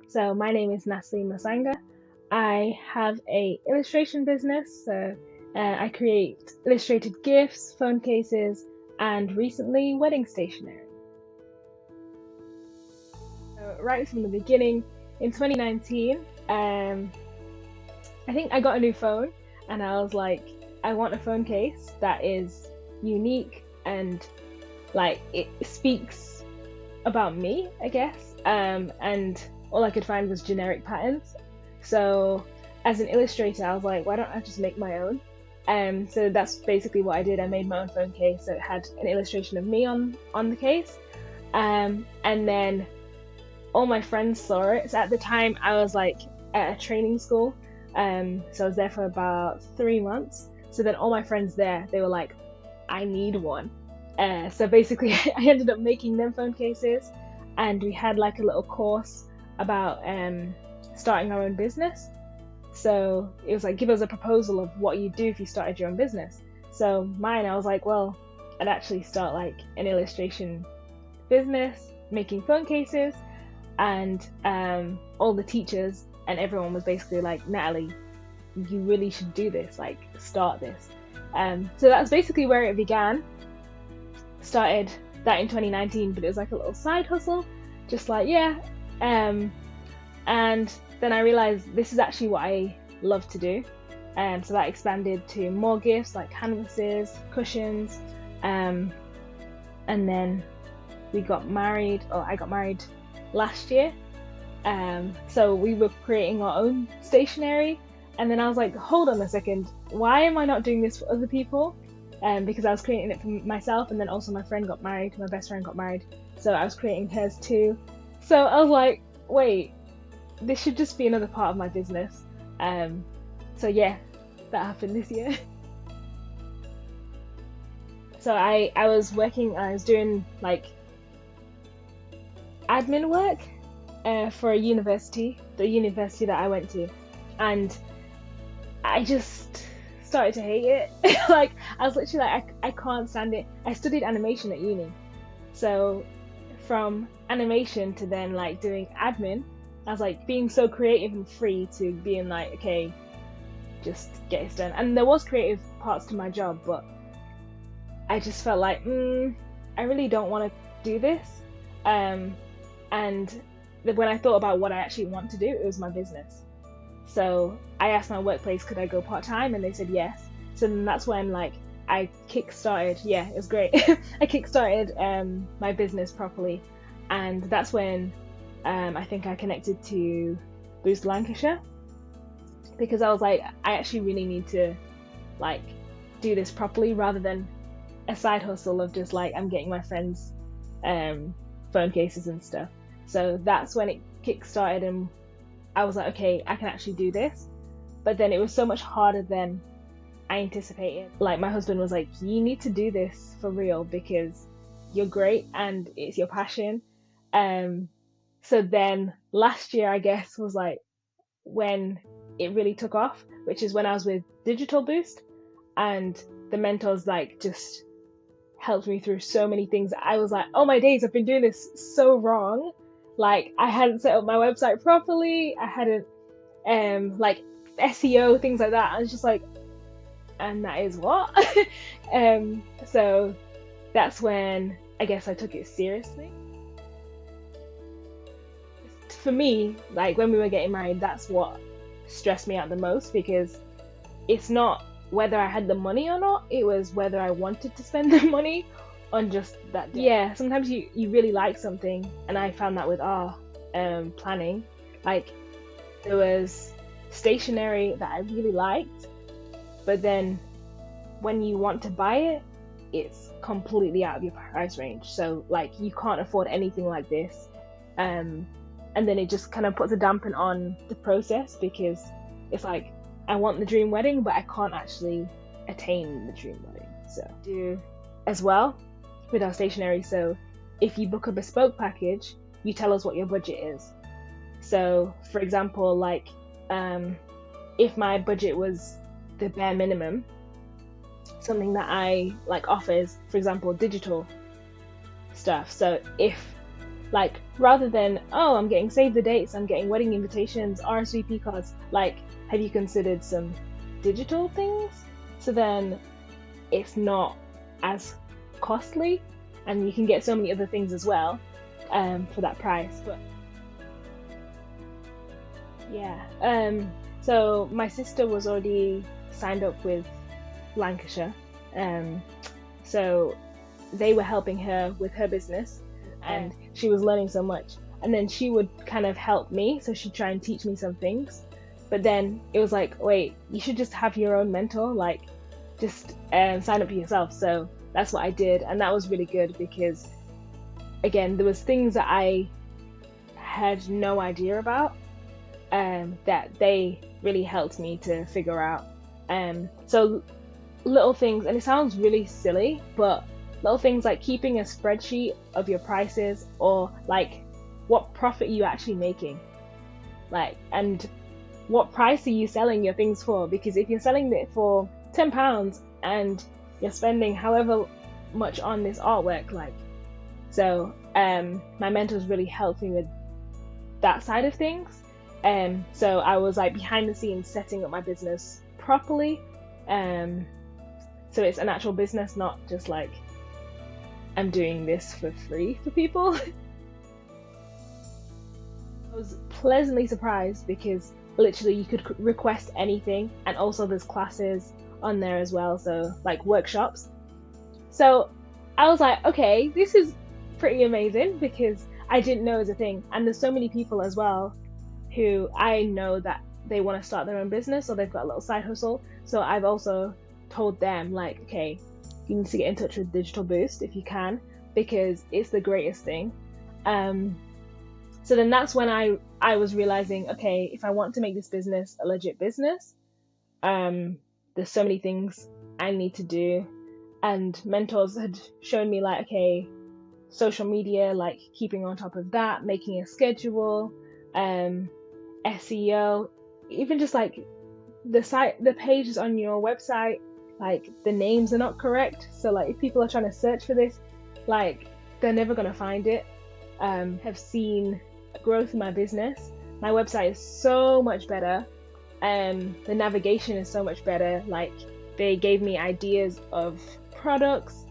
So my name is Natalie Masanga. I have a illustration business. I create illustrated gifts, phone cases, and recently wedding stationery. So right from the beginning, in 2019, I think I got a new phone, and I was like, I want a phone case that is unique and like it speaks about me, I guess. And all I could find was generic patterns. So as an illustrator, I was like, why don't I just make my own? So that's basically what I did. I made my own phone case. So it had an illustration of me on the case. And then all my friends saw it. So at the time, I was like at a training school. So I was there for about 3 months. So then all my friends there, they were like, I need one. So basically, I ended up making them phone cases, and we had like a little course about starting our own business. So it was like, give us a proposal of what you'd do if you started your own business. So mine, I was like, well, I'd actually start like an illustration business, making phone cases, and all the teachers and everyone was basically like, Natalie, you really should do this, like start this. So that's basically where it began. Started that in 2019, but it was like a little side hustle, just like, yeah. And then I realized this is actually what I love to do. So that expanded to more gifts like canvases, cushions, and then we got married, or I got married last year. So we were creating our own stationery, and then I was like, hold on a second, why am I not doing this for other people? Because I was creating it for myself, and then also my friend got married, my best friend got married, so I was creating hers too. So I was like, wait, this should just be another part of my business. So yeah, that happened this year. So I was doing like admin work for a university, the university that I went to, and I just started to hate it. Like I was literally like, I can't stand it. I studied animation at uni, so from animation to then like doing admin, I was like being so creative and free to being like, okay, just get it done. And there was creative parts to my job, but I just felt like I really don't want to do this. And when I thought about what I actually want to do, it was my business. So I asked my workplace, could I go part-time? And they said yes. So then that's when like I kickstarted, yeah, it was great. I kickstarted my business properly. And that's when I think I connected to Boost Lancashire, because I was like, I actually really need to like do this properly rather than a side hustle of just like, I'm getting my friends phone cases and stuff. So that's when it kickstarted, and I was like, okay, I can actually do this. But then it was so much harder than I anticipated. Like my husband was like, you need to do this for real because you're great and it's your passion. So then last year, I guess, was like when it really took off, which is when I was with Digital Boost, and the mentors like just helped me through so many things. I was like, oh my days, I've been doing this so wrong. Like I hadn't set up my website properly. I hadn't like SEO, things like that. I was just like, and that is what? So that's when I guess I took it seriously. For me, like when we were getting married, that's what stressed me out the most, because it's not whether I had the money or not, it was whether I wanted to spend the money on just that day. Yeah, sometimes you really like something, and I found that with our planning. Like there was stationery that I really liked, but then when you want to buy it, it's completely out of your price range. So like you can't afford anything like this. And then it just kind of puts a dampen on the process, because it's like, I want the dream wedding, but I can't actually attain the dream wedding. So do as well with our stationery. So if you book a bespoke package, you tell us what your budget is. So for example, like if my budget was the bare minimum, something that I like offers, for example, digital stuff. So if Like, rather than, oh, I'm getting save the dates, I'm getting wedding invitations, RSVP cards, like, have you considered some digital things? So then it's not as costly, and you can get so many other things as well for that price. But yeah, so my sister was already signed up with Lancashire, so they were helping her with her business, and she was learning so much. And then she would kind of help me, so she'd try and teach me some things. But then it was like, wait, you should just have your own mentor, like just sign up for yourself. So that's what I did, and that was really good because, again, there was things that I had no idea about that they really helped me to figure out. So little things, and it sounds really silly, but little things like keeping a spreadsheet of your prices, or like what profit are you actually making, like, and what price are you selling your things for? Because if you're selling it for £10 and you're spending however much on this artwork, like, so my mentors really helped me with that side of things. So I was like behind the scenes setting up my business properly, so it's an actual business, not just like I'm doing this for free for people. I was pleasantly surprised because literally you could request anything, and also there's classes on there as well, so like workshops. So I was like, okay, this is pretty amazing because I didn't know it was a thing. And there's so many people as well who I know that they want to start their own business, or they've got a little side hustle. So I've also told them, like, okay, you need to get in touch with Digital Boost if you can, because it's the greatest thing. So then that's when I was realizing, okay, if I want to make this business a legit business, there's so many things I need to do. And mentors had shown me, like, okay, social media, like keeping on top of that, making a schedule, SEO, even just like the pages on your website, like the names are not correct. So like if people are trying to search for this, like they're never going to find it. Have seen growth in my business. My website is so much better. The navigation is so much better. Like they gave me ideas of products,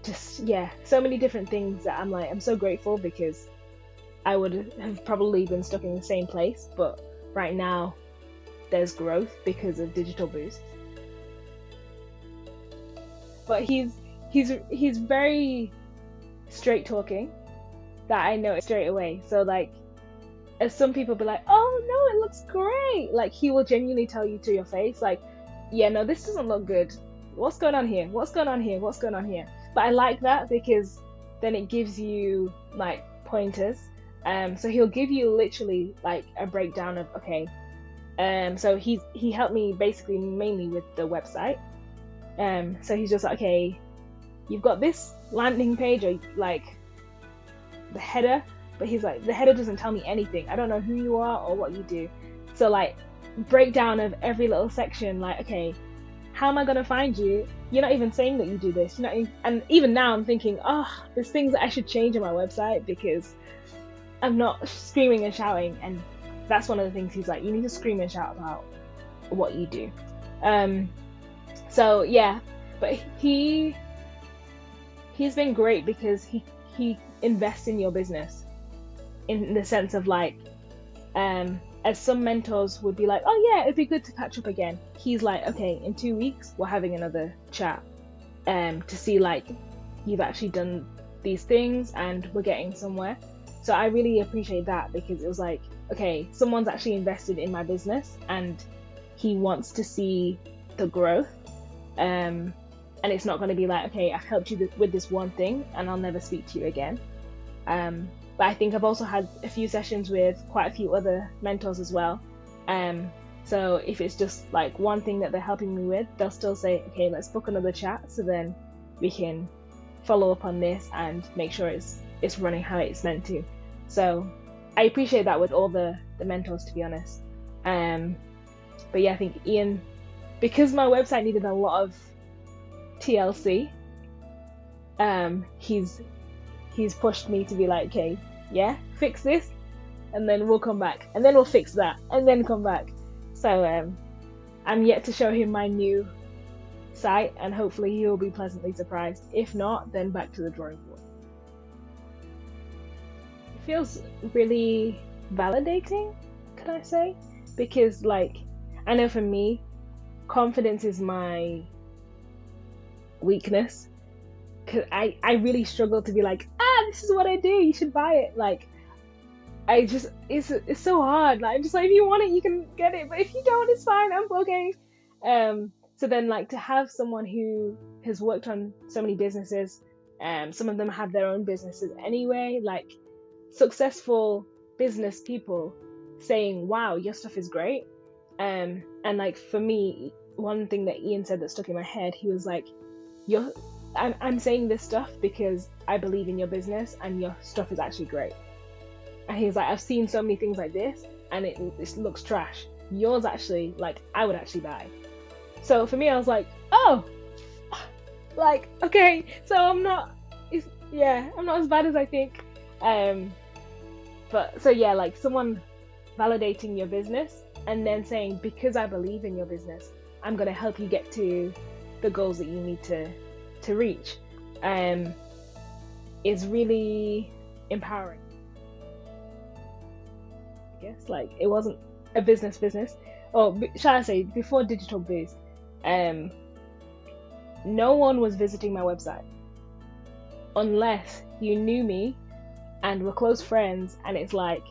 just yeah, so many different things that I'm like, I'm so grateful, because I would have probably been stuck in the same place, but right now there's growth because of Digital Boost. But he's very straight talking, that I know it straight away. So like, as some people be like, oh no, it looks great, like he will genuinely tell you to your face, like, yeah, no, this doesn't look good, what's going on here, what's going on here, what's going on here. But I like that because then it gives you like pointers. So he'll give you literally like a breakdown of, okay, so he helped me basically mainly with the website. So he's just like, okay, you've got this landing page, or like the header, but he's like, the header doesn't tell me anything, I don't know who you are or what you do. So like breakdown of every little section, like, okay, how am I going to find you? You're not even saying that you do this. You're not even, and even now I'm thinking, oh, there's things that I should change on my website because I'm not screaming and shouting. And that's one of the things he's like, you need to scream and shout about what you do. So yeah, but he's been great because he invests in your business, in the sense of like, as some mentors would be like, oh yeah, it'd be good to catch up again. He's like, okay, in 2 weeks we're having another chat, to see like you've actually done these things and we're getting somewhere. So I really appreciate that, because it was like, okay, someone's actually invested in my business and he wants to see the growth. And it's not going to be like, okay, I've helped you with this one thing and I'll never speak to you again. But I think I've also had a few sessions with quite a few other mentors as well. So if it's just like one thing that they're helping me with, they'll still say, okay, let's book another chat so then we can follow up on this and make sure it's running how it's meant to. So I appreciate that with all the mentors, to be honest. But yeah, I think Ian, because my website needed a lot of TLC, he's he's pushed me to be like, okay, yeah, fix this, and then we'll come back, and then we'll fix that, and then come back. So I'm yet to show him my new site, and hopefully he'll be pleasantly surprised. If not, then back to the drawing board. It feels really validating, can I say? Because like, I know for me, confidence is my weakness. Cause I really struggle to be like, this is what I do, you should buy it. Like, it's so hard. Like, I'm just like, if you want it, you can get it, but if you don't, it's fine, I'm okay. So then, like, to have someone who has worked on so many businesses, some of them have their own businesses anyway, like successful business people saying, wow, your stuff is great. And like, for me, one thing that Ian said that stuck in my head, he was like, I'm saying this stuff because I believe in your business and your stuff is actually great. And he's like, I've seen so many things like this and it looks trash. Yours actually, like, I would actually buy. So for me, I was like, oh, like, okay, so I'm not as bad as I think. But so yeah, like someone validating your business and then saying, because I believe in your business, I'm going to help you get to the goals that you need to reach, is really empowering. I guess, like, it wasn't a business, or shall I say, before Digital Boost, no one was visiting my website unless you knew me and were close friends, and it's like,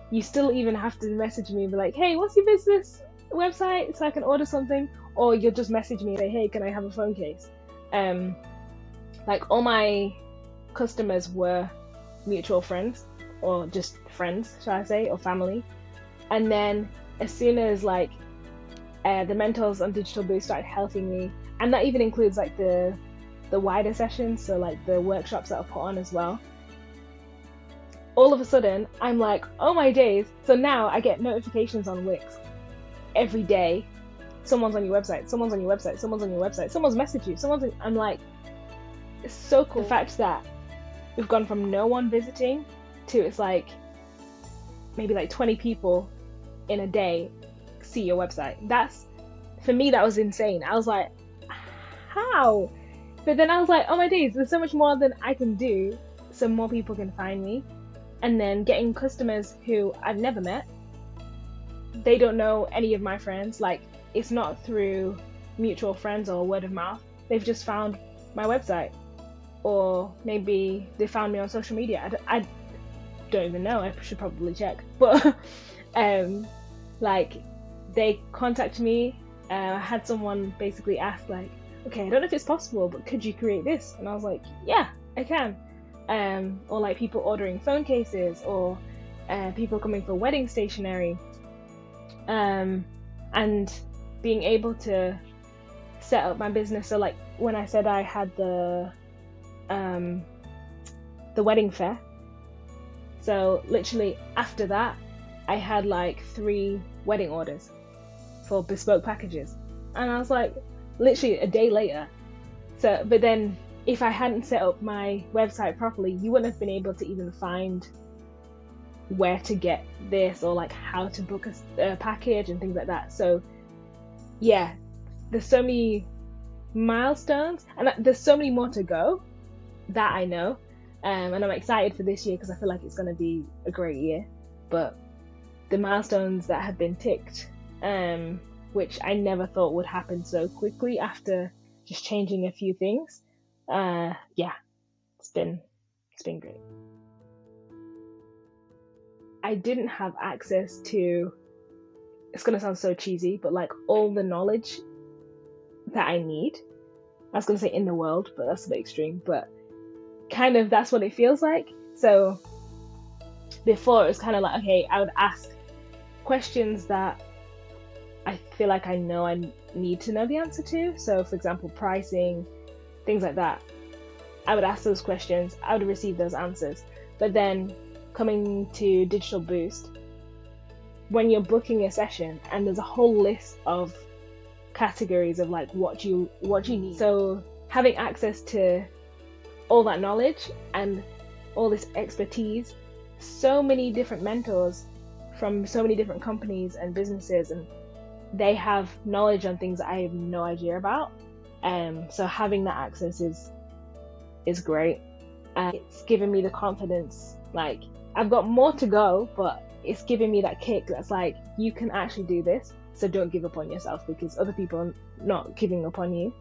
you still even have to message me and be like, hey, what's your business website so I can order something? Or you'll just message me and say, hey, can I have a phone case? Like, all my customers were mutual friends, or just friends, shall I say, or family. And then as soon as like the mentors on Digital Boost started helping me, and that even includes like the wider sessions, so like the workshops that are put on as well, all of a sudden I'm like, oh my days. So now I get notifications on Wix every day. Someone's on your website, someone's on your website, someone's on your website, someone's messaged you, I'm like, it's so cool. The fact that we've gone from no one visiting to it's like maybe like 20 people in a day see your website. For me, that was insane. I was like, how? But then I was like, oh my days, there's so much more than I can do so more people can find me. And then getting customers who I've never met, they don't know any of my friends, like, it's not through mutual friends or word of mouth. They've just found my website, or maybe they found me on social media. I don't even know. I should probably check. But like, they contacted me. I had someone basically ask like, okay, I don't know if it's possible, but could you create this? And I was like, yeah, I can. Or like people ordering phone cases, or people coming for wedding stationery, and being able to set up my business. So like, when I said I had the wedding fair, so literally after that I had like 3 wedding orders for bespoke packages, and I was like, literally a day later. So, but then if I hadn't set up my website properly, you wouldn't have been able to even find where to get this, or like how to book a package and things like that. So yeah, there's so many milestones, and there's so many more to go, that I know. And I'm excited for this year because I feel like it's going to be a great year. But the milestones that have been ticked, which I never thought would happen so quickly after just changing a few things, yeah, it's been great. I didn't have access to, it's going to sound so cheesy, but like all the knowledge that I need. I was going to say in the world, but that's a bit extreme, but kind of that's what it feels like. So before, it was kind of like, okay, I would ask questions that I feel like I know I need to know the answer to. So for example, pricing, things like that. I would ask those questions, I would receive those answers. But then coming to Digital Boost, when you're booking a session and there's a whole list of categories of like what you need. So having access to all that knowledge and all this expertise, so many different mentors from so many different companies and businesses, and they have knowledge on things that I have no idea about. So having that access is great. It's given me the confidence. Like, I've got more to go, but it's giving me that kick that's like, you can actually do this. So don't give up on yourself, because other people are not giving up on you.